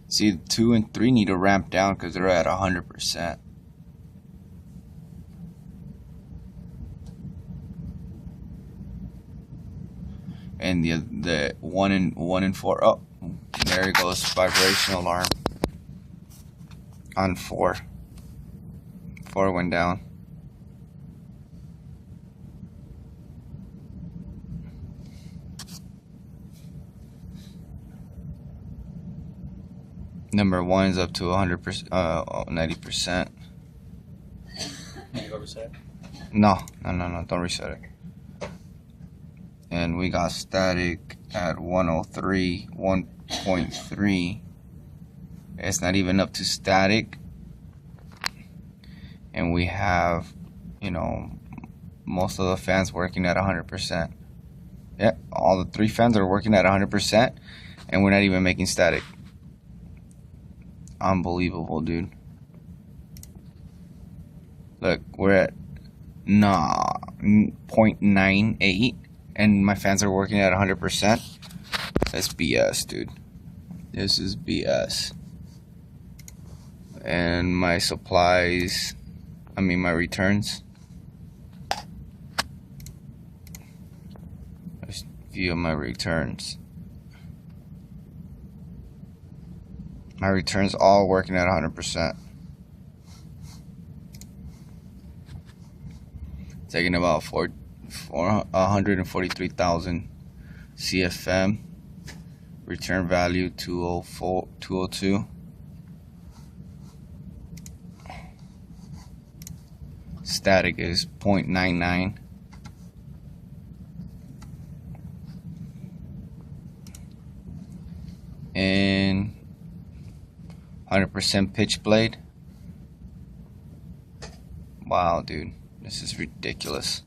See, 2 and 3 need to ramp down because they're at 100%. And the 1 and 4, oh, there it goes, vibration alarm on 4. 4 went down. Number 1 is up to 100%, 90%. Can you go reset? No, don't reset it. And we got static at 103, 1.3. It's not even up to static. And we have, you know, most of the fans working at 100%. Yeah, all the 3 fans are working at 100%, and we're not even making static. Unbelievable, dude. Look, we're at 0.98, and my fans are working at 100%. That's BS, dude. This is BS. And my supplies, my returns. Let's view my returns. My returns all working at 100%. Taking about 143,000 CFM. Return value 202. Static is 0.99. And 100% pitch blade. Wow, dude, this is ridiculous.